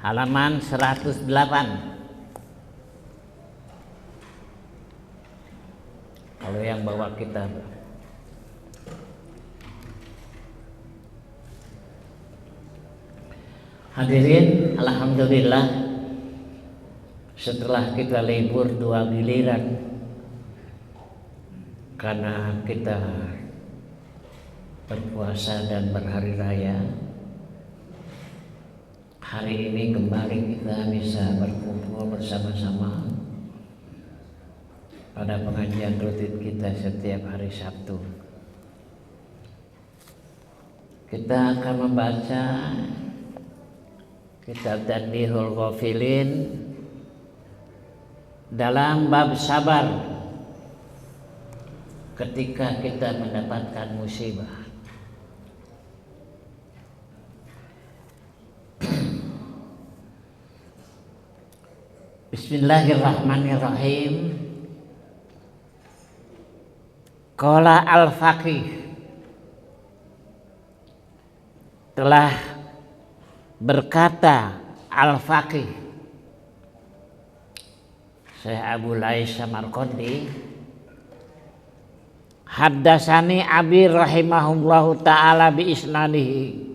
halaman 108. Kalau yang bawa kitab. Hadirin, alhamdulillah setelah kita libur 2 giliran karena kita berpuasa dan berhari raya, hari ini kembali kita bisa berkumpul bersama-sama pada pengajian rutin kita setiap hari Sabtu. Kita akan membaca kitab Tanbihul Ghafilin dalam bab sabar ketika kita mendapatkan musibah. Bismillahirrahmanirrahim. Qala al-faqih, telah berkata al-faqih Syekh Abu Lais Samarqandi, haddasani abi rahimahullahu ta'ala bi isnadihi,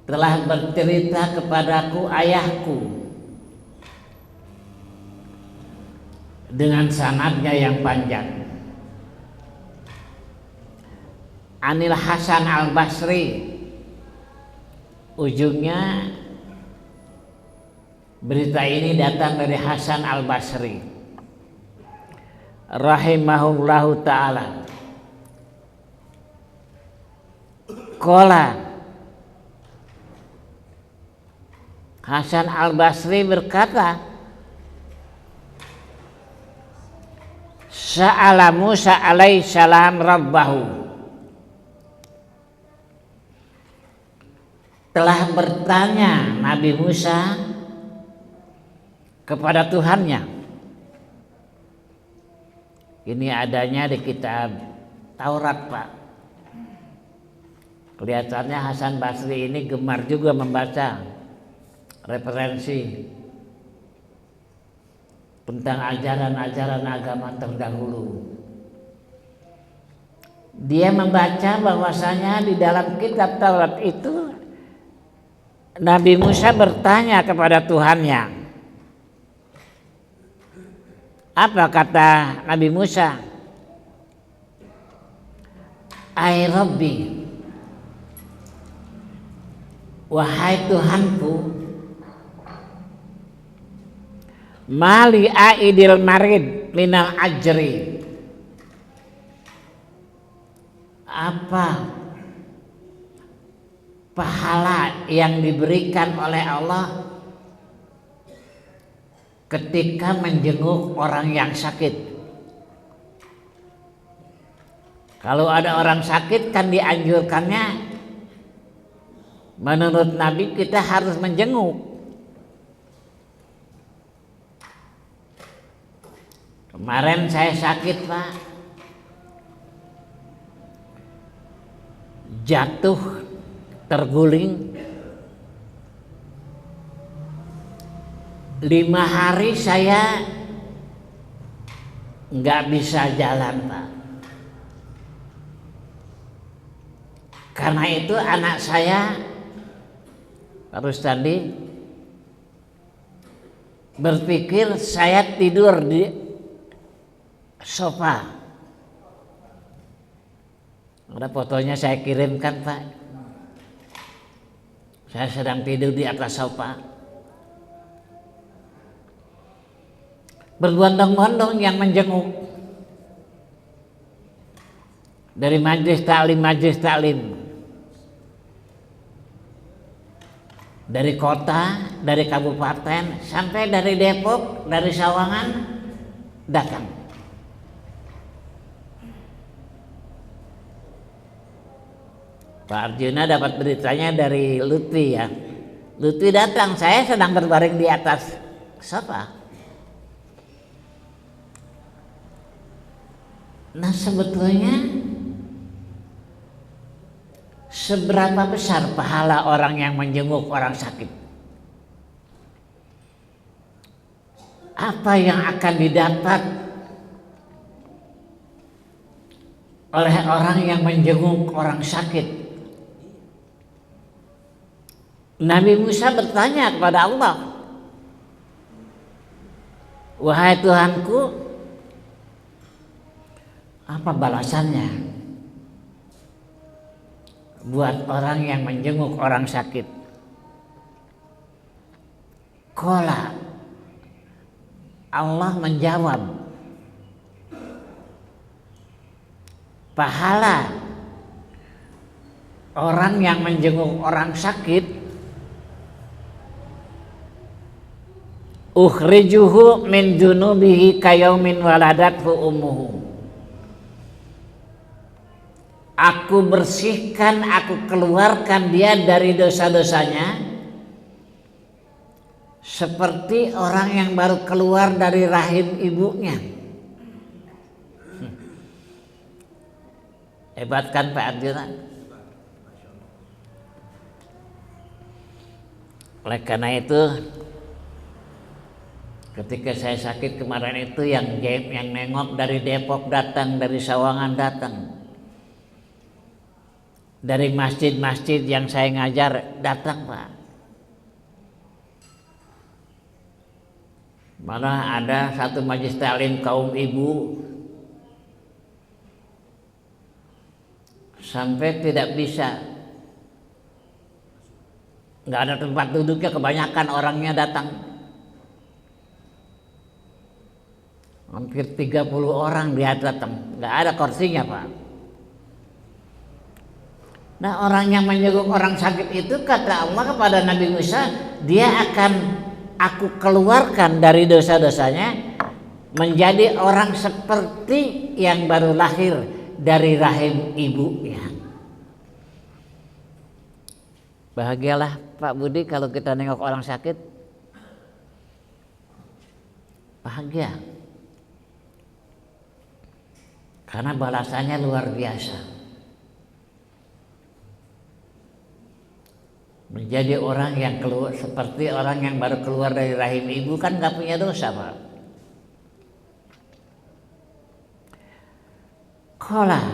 telah bercerita kepadaku ayahku dengan sanadnya yang panjang. Anil Hasan al-Basri, ujungnya berita ini datang dari Hasan al-Basri rahimahullahu ta'ala. Qala, Hasan al-Basri berkata, Sa'ala Musa alaihi salam rabbahu, telah bertanya Nabi Musa kepada Tuhannya. Ini adanya di kitab Taurat, Pak. Kelihatannya Hasan Basri ini gemar juga membaca referensi tentang ajaran-ajaran agama terdahulu. Dia membaca bahwasanya di dalam kitab Taurat itu Nabi Musa bertanya kepada Tuhannya. Apa kata Nabi Musa? Ai Rabbi, wahai Tuhanku, mali aidil marid minal ajri, apa pahala yang diberikan oleh Allah ketika menjenguk orang yang sakit. Kalau ada orang sakit kan dianjurkannya, menurut Nabi kita harus menjenguk. Kemarin saya sakit, Pak, jatuh terguling, 5 hari saya nggak bisa jalan, Pak. Karena itu anak saya harus tadi berpikir saya tidur di sofa. Ada fotonya saya kirimkan, Pak. Saya sedang tidur di atas sofa, berbondong-bondong yang menjenguk dari majelis taklim, dari kota, dari kabupaten, sampai dari Depok, dari Sawangan datang. Pak Arjuna dapat beritanya dari Lutfi ya. Lutfi datang, saya sedang berbaring di atas sofa. Nah sebetulnya seberapa besar pahala orang yang menjenguk orang sakit? Apa yang akan didapat oleh orang yang menjenguk orang sakit? Nabi Musa bertanya kepada Allah, wahai Tuhanku, apa balasannya buat orang yang menjenguk orang sakit? Qala, Allah menjawab, pahala orang yang menjenguk orang sakit, ukhrijuhu min dunubihi kayaumin waladathu ummuhu. Aku bersihkan, aku keluarkan dia dari dosa-dosanya seperti orang yang baru keluar dari rahim ibunya. Hebat kan Pak Arjuna? Oleh karena itu, ketika saya sakit kemarin itu, yang nengok dari Depok datang, dari Sawangan datang, dari masjid-masjid yang saya ngajar datang Pak. Malah ada satu majelis taklim kaum ibu sampai tidak bisa, nggak ada tempat duduknya, kebanyakan orangnya datang. Hampir 30 orang dia datang, nggak ada kursinya Pak. Nah, orang yang menjenguk orang sakit itu, kata Allah kepada Nabi Musa, dia akan aku keluarkan dari dosa-dosanya menjadi orang seperti yang baru lahir dari rahim ibunya. Bahagialah Pak Budi kalau kita nengok orang sakit. Bahagia. Karena balasannya luar biasa. Menjadi orang yang keluar seperti orang yang baru keluar dari rahim ibu, kan nggak punya dosa Pak. Qala,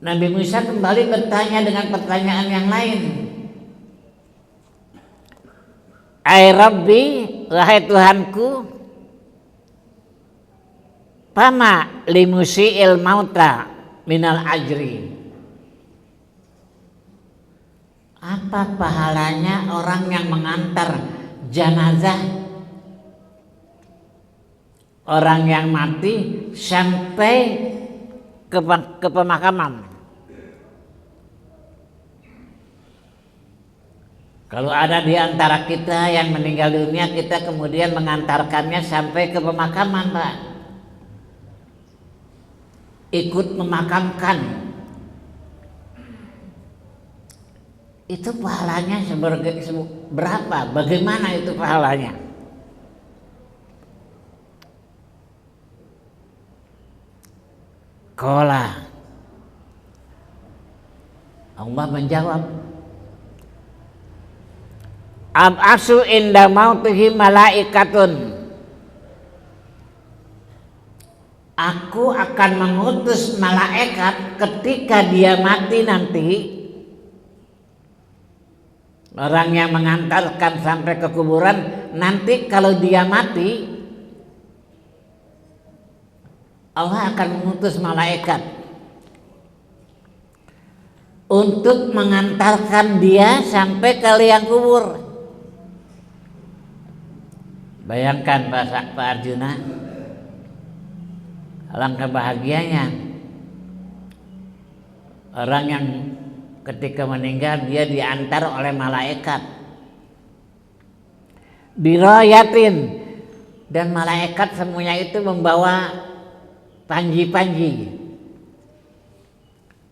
Nabi Musa kembali bertanya dengan pertanyaan yang lain. Ai Rabbi, wahai Tuhanku, fama limusiil mauta minal ajri. Apa pahalanya orang yang mengantar jenazah orang yang mati sampai ke pemakaman? Kalau ada di antara kita yang meninggal dunia, kita kemudian mengantarkannya sampai ke pemakaman Pak, ikut memakamkan, itu pahalanya berapa? Bagaimana itu pahalanya? Qala, Allah menjawab, ab'asu inda mautihi malaikatun. Aku akan mengutus malaikat ketika dia mati nanti. Orang yang mengantarkan sampai ke kuburan, nanti kalau dia mati, Allah akan mengutus malaikat untuk mengantarkan dia sampai ke liang kubur. Bayangkan Pak Arjuna, alangkah bahagianya orang yang ketika meninggal dia diantar oleh malaikat birayatin, dan malaikat semuanya itu membawa panji-panji,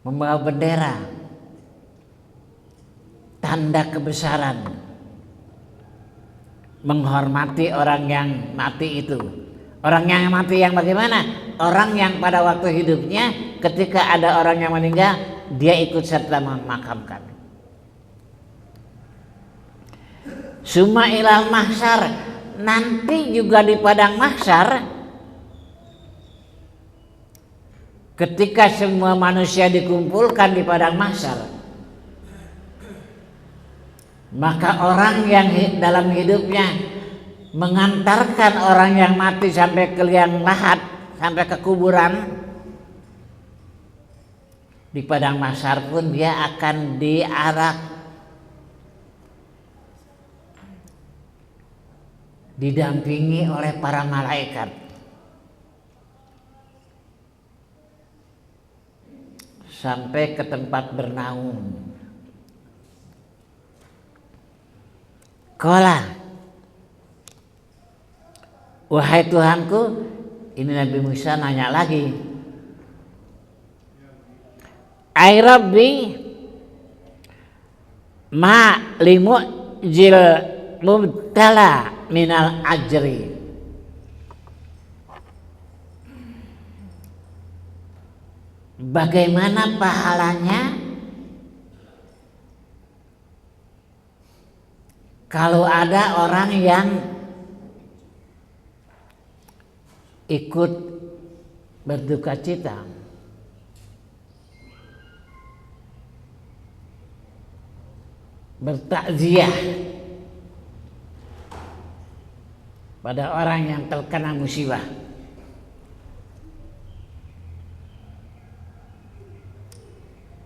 membawa bendera, tanda kebesaran, menghormati orang yang mati itu. Orang yang mati yang bagaimana? Orang yang pada waktu hidupnya ketika ada orang yang meninggal, dia ikut serta memakamkan. Summa ilal mahsyar, nanti juga di padang mahsyar ketika semua manusia dikumpulkan di padang mahsyar, maka orang yang dalam hidupnya mengantarkan orang yang mati sampai ke liang lahat, sampai ke kuburan, di padang mahsyar pun dia akan diarak, didampingi oleh para malaikat sampai ke tempat bernaung. Qala, wahai Tuhanku, ini Nabi Musa nanya lagi, ai Rabbi ma limu jil mubtala minal ajri, bagaimana pahalanya kalau ada orang yang ikut berduka cita, bertakziah pada orang yang terkena musibah.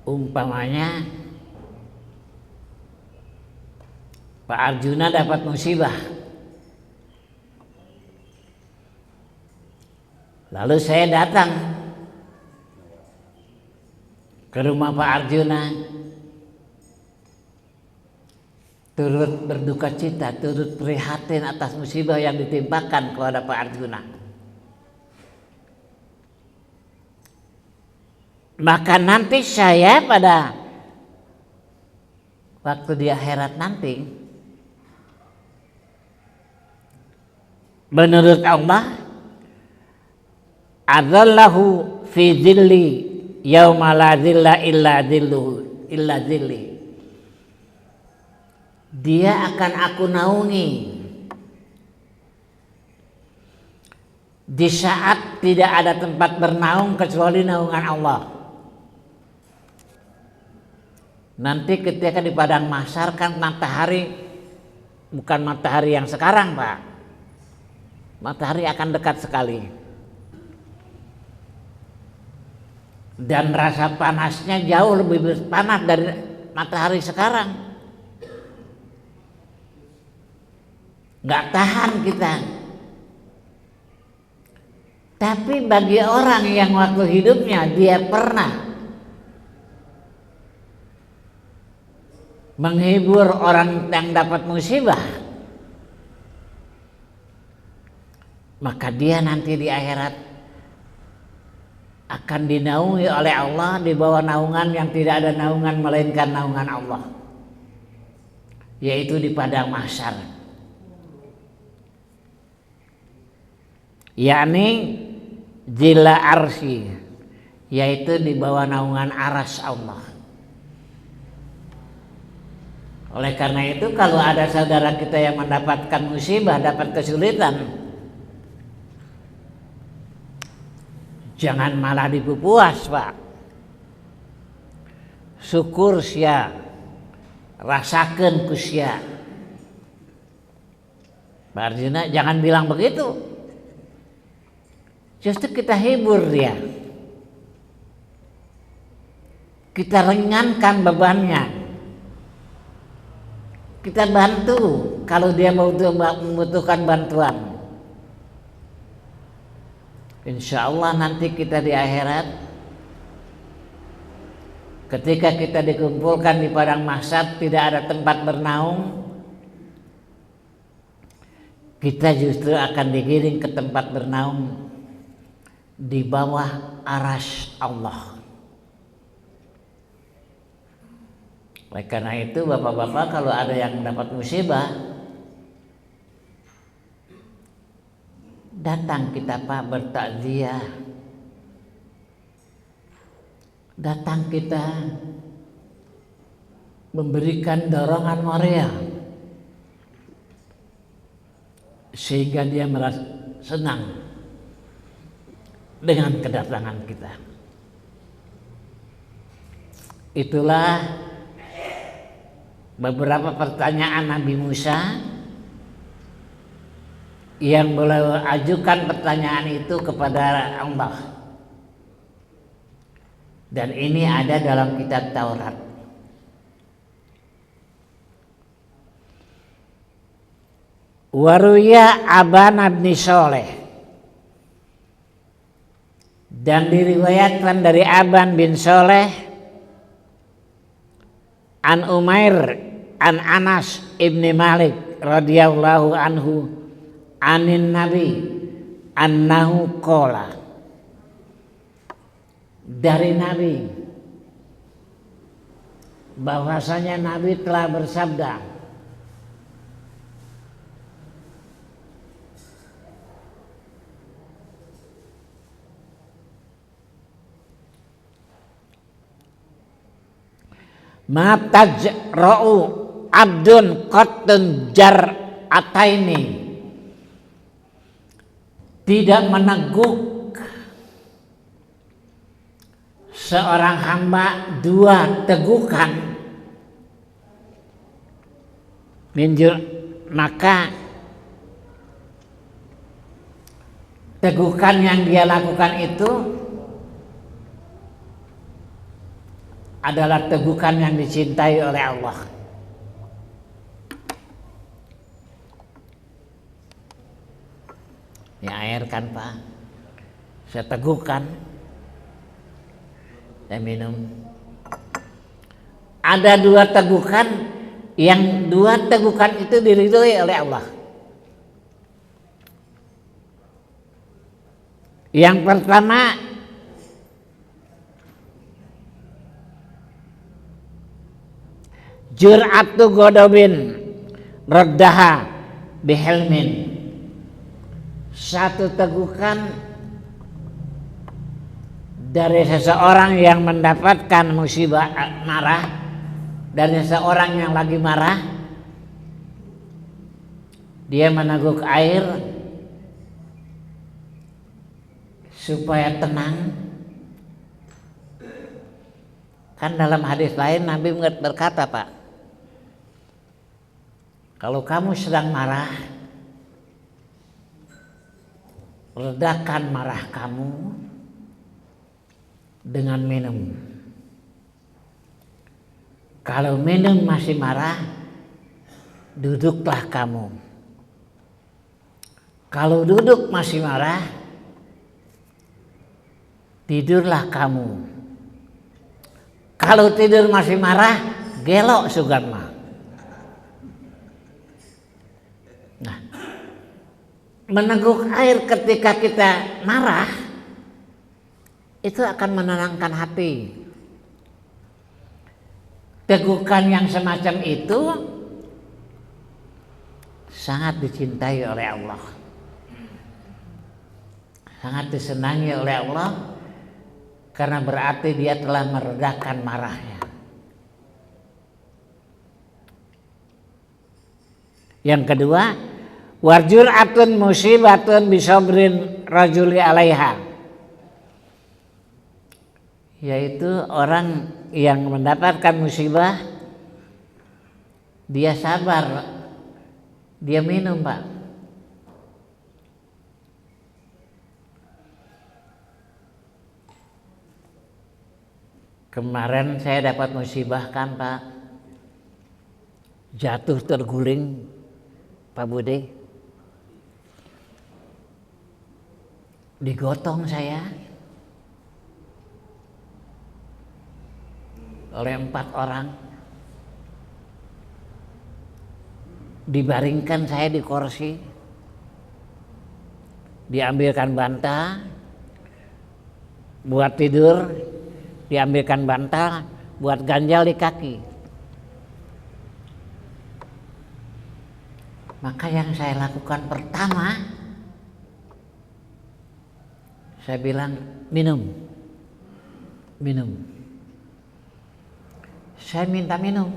Umpamanya Pak Arjuna dapat musibah, lalu saya datang ke rumah Pak Arjuna, turut berduka cita, turut prihatin atas musibah yang ditimpakan kepada Pak Arjuna. Maka nanti saya pada waktu di akhirat nanti, menurut Allah, adzallahu fi dzilli yauma la dzilla illa dzilluhu illa dzilli. Dia akan aku naungi di saat tidak ada tempat bernaung kecuali naungan Allah. Nanti ketika di padang mahsyar kan matahari, bukan matahari yang sekarang Pak, matahari akan dekat sekali, dan rasa panasnya jauh lebih panas dari matahari sekarang. Nggak tahan kita. Tapi bagi orang yang waktu hidupnya dia pernah menghibur orang yang dapat musibah, maka dia nanti di akhirat akan dinaungi oleh Allah di bawah naungan yang tidak ada naungan melainkan naungan Allah, yaitu di padang mahsyar, yakni jila arsy, yaitu di bawah naungan aras Allah. Oleh karena itu kalau ada saudara kita yang mendapatkan musibah, dapat kesulitan, jangan malah dipuas Pak. Syukur sia, rasakan kusia. Pak Arjuna jangan bilang begitu. Justru kita hibur dia, kita ringankan bebannya, kita bantu kalau dia membutuhkan bantuan. Insya Allah nanti kita di akhirat, ketika kita dikumpulkan di padang mahsyar tidak ada tempat bernaung, kita justru akan digiring ke tempat bernaung di bawah aras Allah. Oleh karena itu bapak-bapak kalau ada yang dapat musibah, datang kita Pak bertakziah, datang kita memberikan dorongan moral sehingga dia merasa senang dengan kedatangan kita. Itulah beberapa pertanyaan Nabi Musa yang beliau ajukan pertanyaan itu kepada Allah. Dan ini ada dalam kitab Taurat. Waruya Aban bin Soleh, dan diriwayatkan dari Aban bin Soleh an Umair an Anas ibni Malik radhiyallahu anhu anin Nabi annahu qala, dari Nabi bahwasanya Nabi telah bersabda, ma tajra'u abdun qattun jar'ataini, tidak meneguk seorang hamba dua tegukan, maka tegukan yang dia lakukan itu adalah tegukan yang dicintai oleh Allah. Ini air kan Pak, saya tegukan, saya minum. Ada dua tegukan, yang dua tegukan itu diridhoi oleh Allah. Yang pertama, jur'atu godobin raddaha bihelmin, satu tegukan dari seseorang yang mendapatkan musibah marah, dari seseorang yang lagi marah, dia meneguk air supaya tenang. Kan dalam hadis lain Nabi berkata, Pak, kalau kamu sedang marah, redakan marah kamu dengan minum. Kalau minum masih marah, duduklah kamu. Kalau duduk masih marah, tidurlah kamu. Kalau tidur masih marah, gelok sugarma. Nah, meneguk air ketika kita marah itu akan menenangkan hati. Tegukan yang semacam itu sangat dicintai oleh Allah, sangat disenangi oleh Allah, karena berarti dia telah meredakan marahnya. Yang kedua, warjur'atun musibatun bisabrin rajuli alaiha, yaitu orang yang mendapatkan musibah, dia sabar, dia minum Pak. Kemarin saya dapat musibah kan Pak, jatuh terguling Pak Budi, digotong saya oleh 4 orang, dibaringkan saya di kursi, diambilkan bantal buat tidur, diambilkan bantal buat ganjal di kaki. Maka yang saya lakukan pertama, saya bilang minum. Saya minta minum.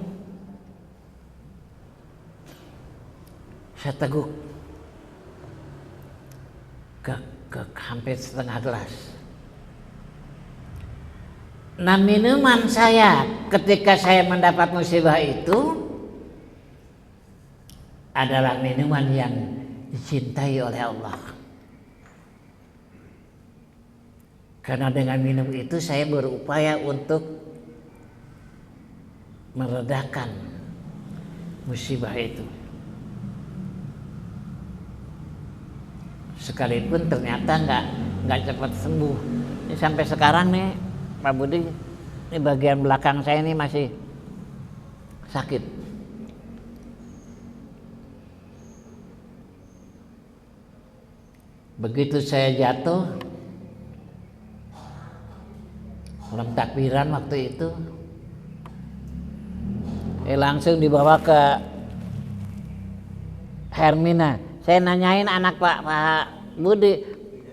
Saya teguk ke hampir setengah gelas. Nah, minuman saya ketika saya mendapat musibah itu adalah minuman yang dicintai oleh Allah. Karena dengan minum itu saya berupaya untuk meredakan musibah itu. Sekalipun ternyata nggak cepat sembuh. Ini sampai sekarang nih Pak Budi, ini bagian belakang saya ini masih sakit. Begitu saya jatuh, malam takbiran waktu itu, langsung dibawa ke Hermina. Saya nanyain anak Pak Budi,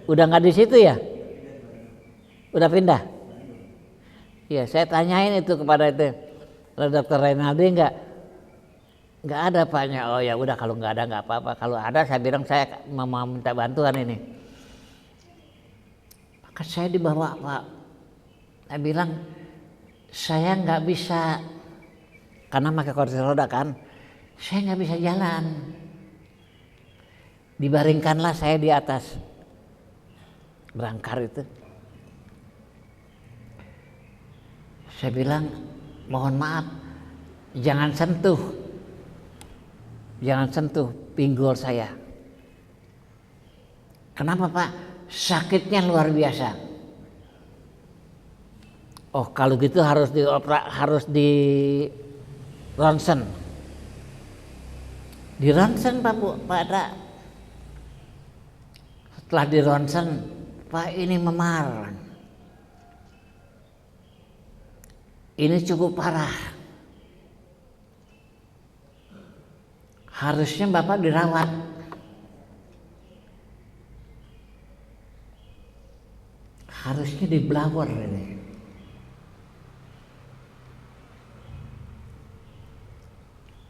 udah nggak di situ ya? Udah pindah? Iya, saya tanyain itu kepada itu, Dokter Renaldi nggak ada Paknya. Oh ya udah, kalau nggak ada nggak apa-apa. Kalau ada saya bilang saya mau minta bantuan ini. Maka saya dibawa Pak. Saya bilang saya nggak bisa, karena pakai kursi roda kan, saya nggak bisa jalan. Dibaringkanlah saya di atas berangkar itu. Saya bilang, mohon maaf, jangan sentuh pinggul saya. Kenapa Pak? Sakitnya luar biasa. Oh kalau gitu harus di ronsen. Di ronsen Pak ada. Setelah di ronsen, Pak ini memar. Ini cukup parah. Harusnya Bapak dirawat. Harusnya di blower ini.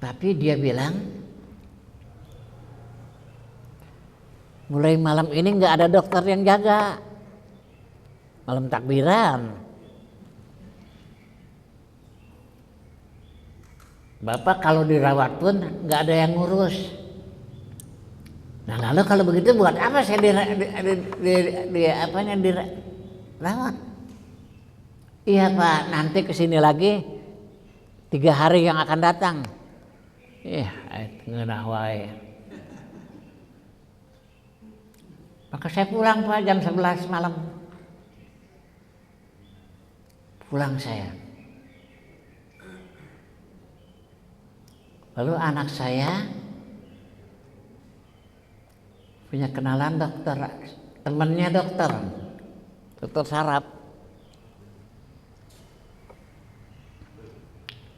Tapi dia bilang, mulai malam ini nggak ada dokter yang jaga. Malam takbiran. Bapak kalau dirawat pun nggak ada yang ngurus. Nah lalu kalau begitu buat apa saya dirawat? Iya Pak, nanti kesini lagi 3 hari yang akan datang. Ngeunah wae. Maka saya pulang Pak jam 11 malam. Pulang saya. Lalu anak saya punya kenalan dokter, temannya dokter saraf.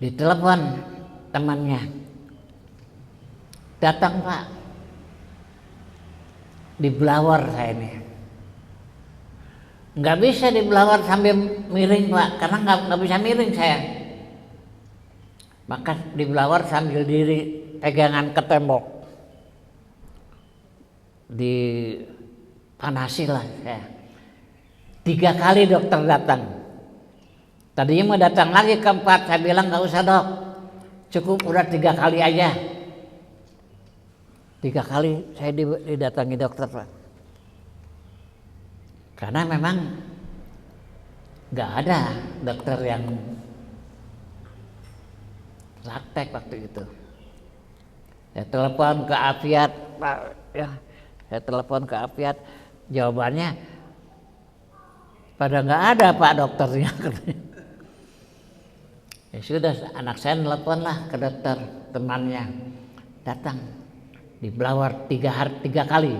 Ditelepon temannya, datang Pak, dibelawar saya ini. Nggak bisa dibelawar sambil miring Pak, karena nggak bisa miring saya. Maka dibelawar sambil diri pegangan ke tembok, dipanasi lah saya. 3 kali dokter datang. Tadinya mau datang lagi keempat, saya bilang nggak usah dok, cukup udah 3 kali aja. 3 kali saya didatangi dokter Pak. Karena memang nggak ada dokter yang praktek waktu itu. Saya telepon ke Afiat Pak, ya. Saya telepon ke Afiat, jawabannya pada nggak ada Pak dokternya. Ya sudah, anak saya telepon lah ke dokter temannya, datang dibelawar 3 kali.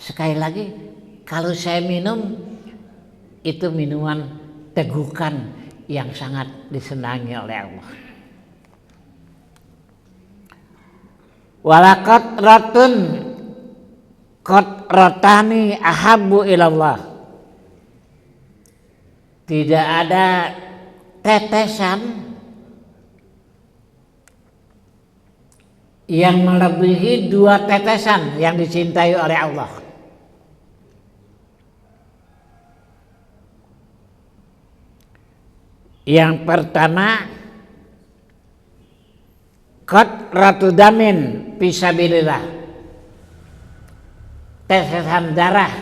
Sekali lagi, kalau saya minum itu minuman tegukan yang sangat disenangi oleh Allah. Walaqad ratun qad ratani ahabbu ilallah tidak ada tetesan yang melebihi 2 tetesan yang dicintai oleh Allah. Yang pertama, qatratu damin fisabilillah, tetesan darah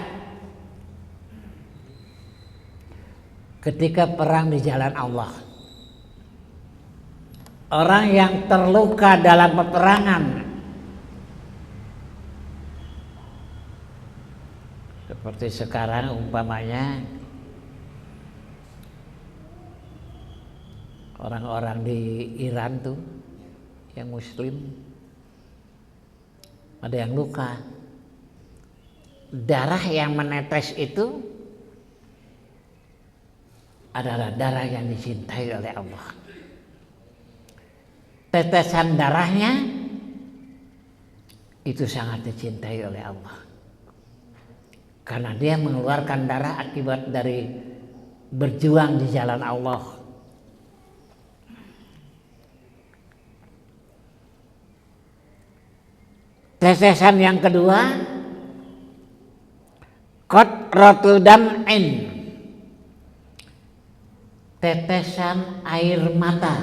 ketika perang di jalan Allah. Orang yang terluka dalam peperangan, seperti sekarang umpamanya orang-orang di Iran tuh yang muslim, ada yang luka, darah yang menetes itu adalah darah yang dicintai oleh Allah. Tetesan darahnya itu sangat dicintai oleh Allah, karena dia mengeluarkan darah akibat dari berjuang di jalan Allah. Tetesan yang kedua, qatratul dam'in, tetesan air mata,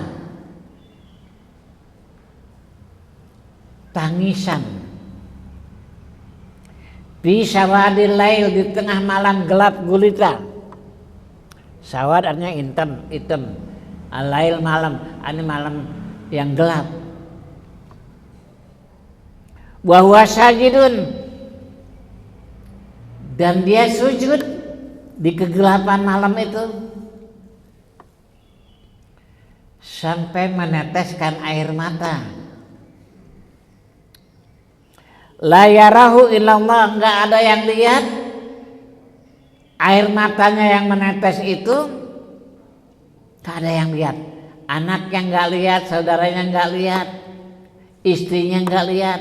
tangisan, fi sawadil lail, di tengah malam gelap gulita. Sawad artinya hitam, al-lail malam, ini malam yang gelap. Wa huwa sajidun, dan dia sujud di kegelapan malam itu sampai meneteskan air mata. La yarahu illallah, enggak ada yang lihat air matanya yang menetes itu, enggak ada yang lihat. Anaknya enggak lihat, saudaranya enggak lihat, istrinya enggak lihat,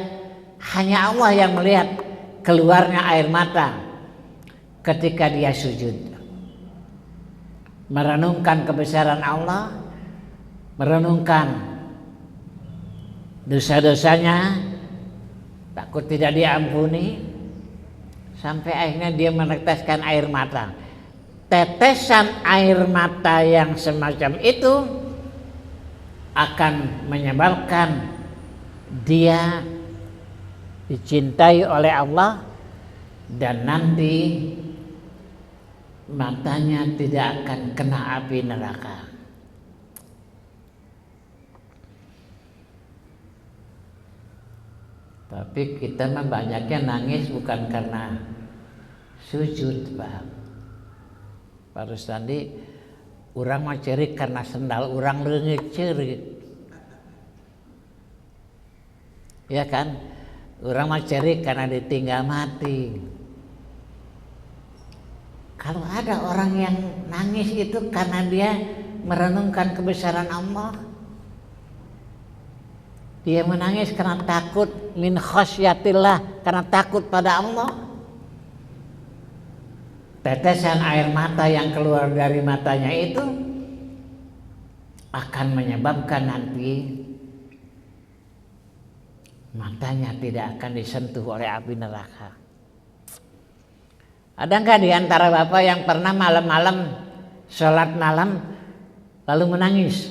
hanya Allah yang melihat keluarnya air mata ketika dia sujud, merenungkan kebesaran Allah, merenungkan dosa-dosanya, takut tidak diampuni, sampai akhirnya dia meneteskan air mata. Tetesan air mata yang semacam itu akan menyebabkan dia dicintai oleh Allah, dan nanti matanya tidak akan kena api neraka. Tapi kita mah banyaknya nangis bukan karena sujud, Pak. Pak Rustandi, orang mah cerik karena sendal orang leungit cerik. Ya kan? Orang mah cerik karena ditinggal mati. Kalau ada orang yang nangis itu karena dia merenungkan kebesaran Allah, dia menangis karena takut, min khasyatillah, karena takut pada Allah. Tetesan air mata yang keluar dari matanya itu akan menyebabkan nanti matanya tidak akan disentuh oleh api neraka. Ada nggak di antara Bapak yang pernah malam-malam sholat malam lalu menangis?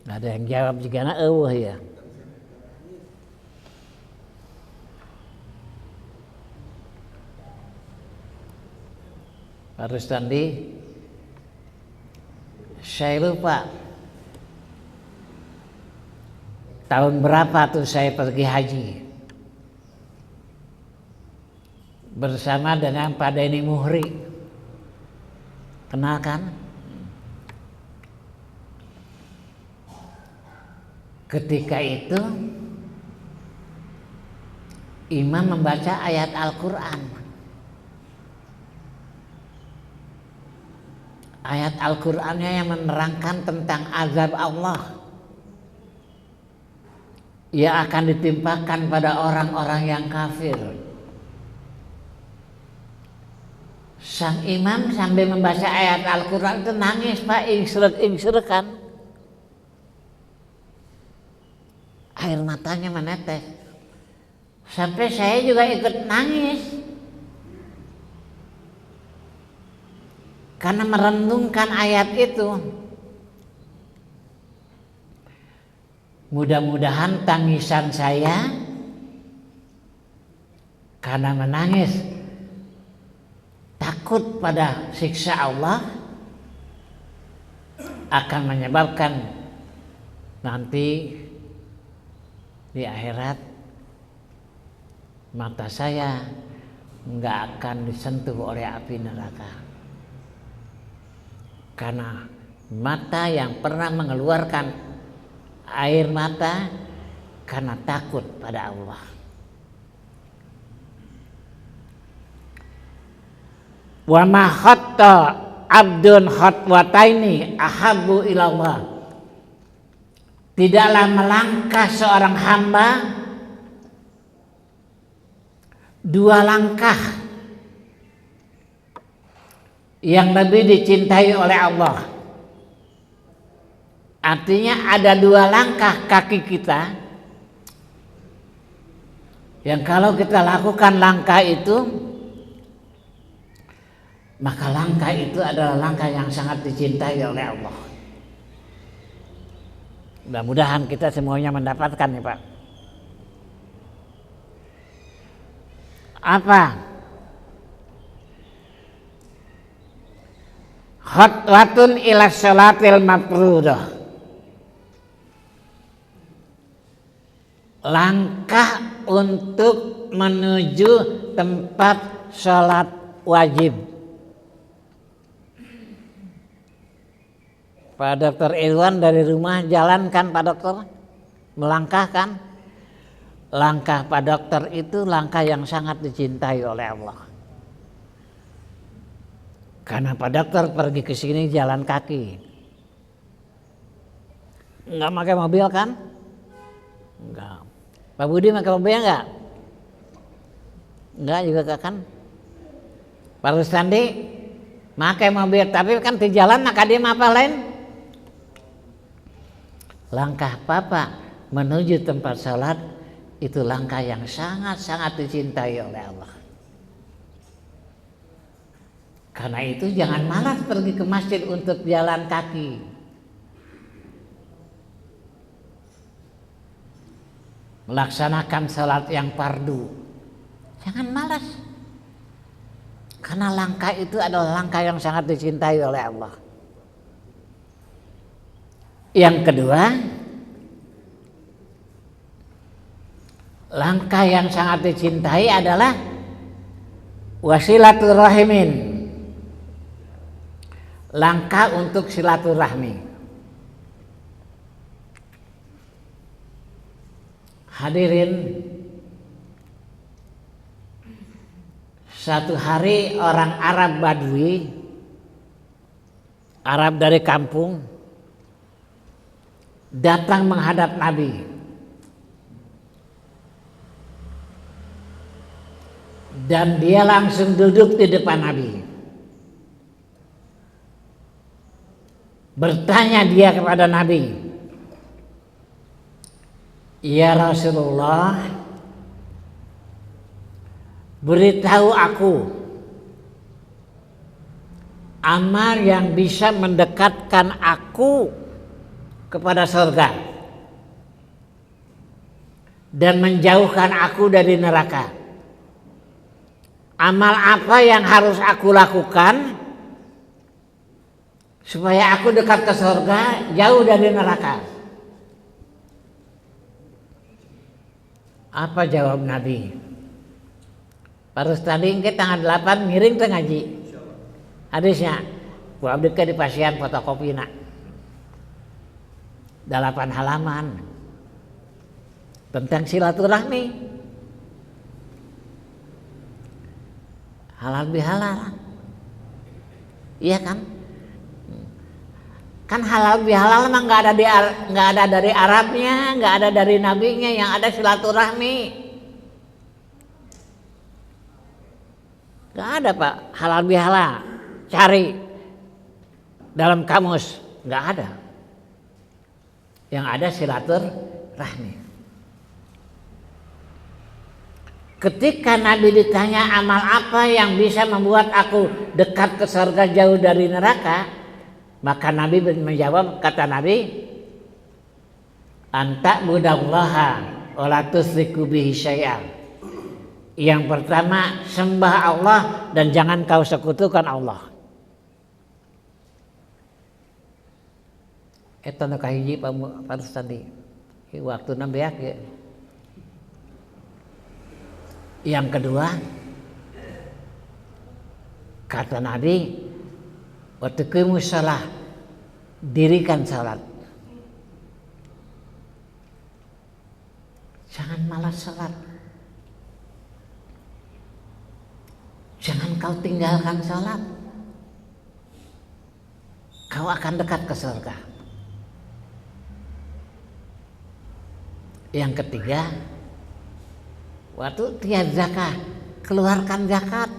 Ada yang jawab juga na ya. Pak Rustandi, saya lupa tahun berapa tuh saya pergi haji bersama dengan Pak Denny Muhri, kenal kan? Ketika itu imam membaca ayat Al-Quran. Ayat Al-Qur'annya yang menerangkan tentang azab Allah yang akan ditimpakan pada orang-orang yang kafir. Sang imam sambil membaca ayat Al-Quran itu nangis Pak, ingsrek-ingsrekan. Air matanya menetes. Sampai saya juga ikut nangis. Karena merenungkan ayat itu. Mudah-mudahan tangisan saya karena menangis takut pada siksa Allah akan menyebabkan nanti di akhirat mata saya nggak akan disentuh oleh api neraka, karena mata yang pernah mengeluarkan air mata karena takut pada Allah. Wa ma khatta abdun khatwataini ahabbu ilallah. Tidaklah melangkah seorang hamba dua langkah yang lebih dicintai oleh Allah. Artinya ada dua langkah kaki kita yang kalau kita lakukan langkah itu, maka langkah itu adalah langkah yang sangat dicintai oleh Allah. Mudah-mudahan kita semuanya mendapatkan ya Pak. Apa? Khatwatun ila sholatil mafruḍah. Langkah untuk menuju tempat sholat wajib. Pak Dokter Irwan dari rumah jalankan Pak Dokter, melangkahkan. Langkah Pak Dokter itu langkah yang sangat dicintai oleh Allah. Karena Pak Dokter pergi ke sini jalan kaki. Enggak pakai mobil kan? Enggak. Pak Budi pakai mobil enggak? Enggak juga kan? Pak Rustandi pakai mobil, tapi kan di jalan maka dia apa lain? Langkah Bapak menuju tempat salat itu langkah yang sangat-sangat dicintai oleh Allah. Karena itu jangan malas pergi ke masjid untuk jalan kaki. Melaksanakan salat yang fardu. Jangan malas. Karena langkah itu adalah langkah yang sangat dicintai oleh Allah. Yang kedua, langkah yang sangat dicintai adalah wasilaturrahimin. Langkah untuk silaturahmi. Hadirin, satu hari orang Arab Badui, Arab dari kampung, datang menghadap Nabi. Dan dia langsung duduk di depan Nabi. Bertanya dia kepada Nabi, "Ya Rasulullah, beritahu aku amal yang bisa mendekatkan aku kepada surga dan menjauhkan aku dari neraka. Amal apa yang harus aku lakukan supaya aku dekat ke surga, jauh dari neraka?" Apa jawab Nabi? Parus tadi ke tanggal 8 miring tengah ngaji. Hadisnya, ku abdi ke di pasien fotokopi nak. 8 halaman tentang silaturahmi. Halal bihalal. Iya kan? Kan halal bihalal mah nggak ada dari Arabnya, nggak ada dari nabinya, yang ada silaturahmi. Nggak ada Pak, halal bihalal. Cari dalam kamus, nggak ada. Yang ada silaturahmi. Ketika Nabi ditanya amal apa yang bisa membuat aku dekat ke surga jauh dari neraka, maka Nabi menjawab, kata Nabi, anta budallaha wala tusyriku bihi syai'an. Yang pertama, sembah Allah dan jangan kau sekutukan Allah. Eta nu kahiji Pak tadi. Waktu nambeak ya. Yang kedua, kata Nabi, wa tuqimus shalah, dirikan salat. Jangan malas salat. Jangan kau tinggalkan salat. Kau akan dekat ke surga. Yang ketiga, waktu tiap zakat, keluarkan zakat.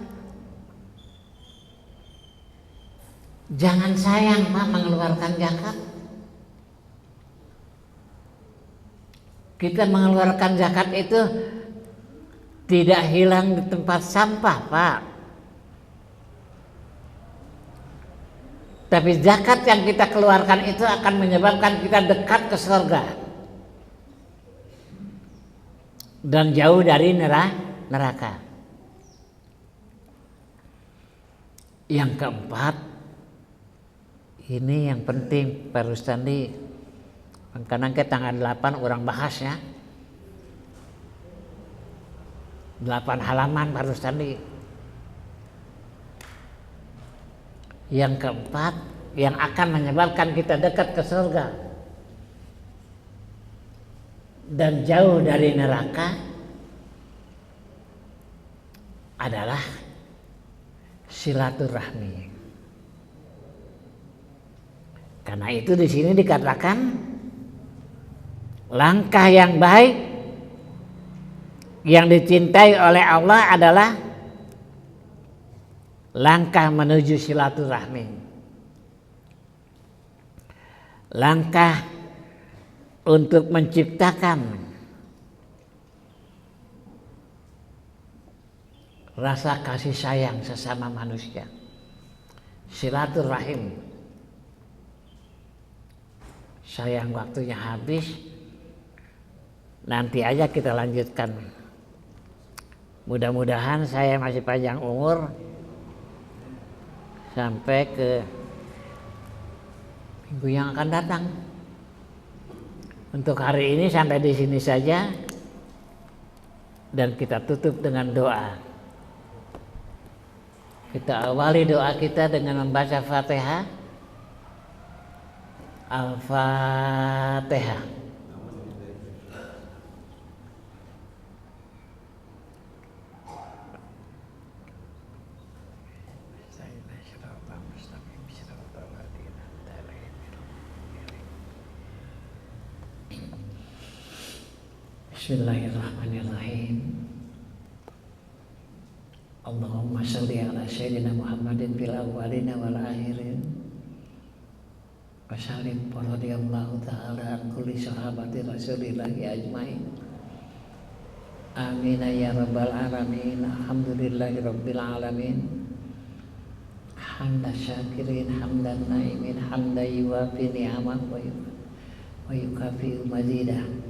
Jangan sayang Pak mengeluarkan zakat. Kita mengeluarkan zakat itu tidak hilang di tempat sampah Pak. Tapi zakat yang kita keluarkan itu akan menyebabkan kita dekat ke surga dan jauh dari neraka. Yang keempat, ini yang penting Pak Rustandi. Karena ke tanggal 8 orang bahasnya 8 halaman Pak Rustandi. Yang keempat, yang akan menyebabkan kita dekat ke surga dan jauh dari neraka adalah silaturahmi. Karena itu di sini dikatakan langkah yang baik yang dicintai oleh Allah adalah langkah menuju silaturahmi. Langkah untuk menciptakan rasa kasih sayang sesama manusia. Silaturahim. Sayang waktunya habis. Nanti aja kita lanjutkan. Mudah-mudahan saya masih panjang umur sampai ke minggu yang akan datang. Untuk hari ini sampai di sini saja dan kita tutup dengan doa. Kita awali doa kita dengan membaca Fatihah. Al-Fatihah. Bismillahirrahmanirrahim. Allahumma shalli ala sayyidina Muhammadin fil awwalina wal akhirin. Wa sallim radhiyallahu ta'ala an kulli sahabati Rasulillahi ajmain. Amin ya rabbal alamin. Alhamdulillahi rabbil alamin. Hamdan syakirin hamdan naimin hamdan yuwafi ni'amah wa yukafi mazidah.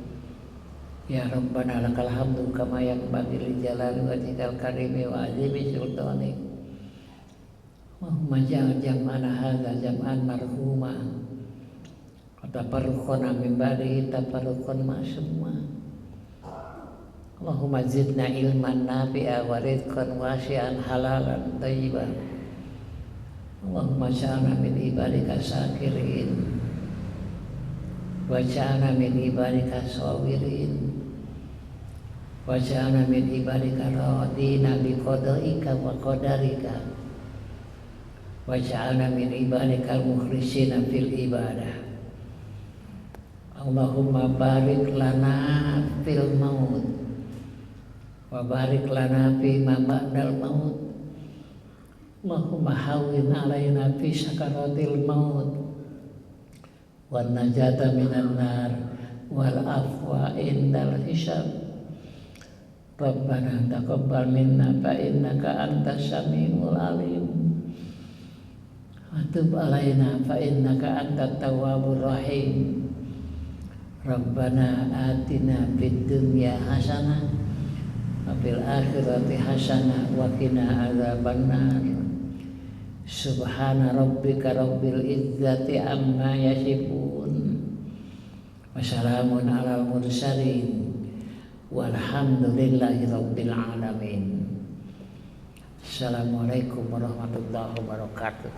Ya Rabbana lakal hamdu kama yanbaghi li jalali wajhikal karimi wa azimi sultanik. Allahumma ja'al jam'ana hadza jam'an marhuma wa tafarruqana min ba'dihi tafarruqan ma'suma. Allahumma zidna ilman nafi'a wa rizqan wasi'an halalan thayyiban. Allahumma ja'alna min ibadika syakirin wa ja'alna min ibadika sabirin. Waj'alna min ibadika radina bi qadaika wa qadarika. Waj'alna min ibadika mukhlisina fil ibadah. Allahumma barik lana fil maut wa barik lana fi ma ba'dal maut Allahumma hawwin alaina fi sakaratil maut wan najata minan nar wal afwa indal hisab. Rabbana taqabbal minna fa innaka antas samiul alim wa tub alaina fa innaka antat tawwabur rahim. Rabbana atina fid dunya hasanah wa fil akhirati hasanah wa qina adzabannar. Subhana rabbika rabbil izzati amma yasifun wa salamun alal mursalin walhamdulillahi rabbil alamin. Assalamualaikum warahmatullahi wabarakatuh.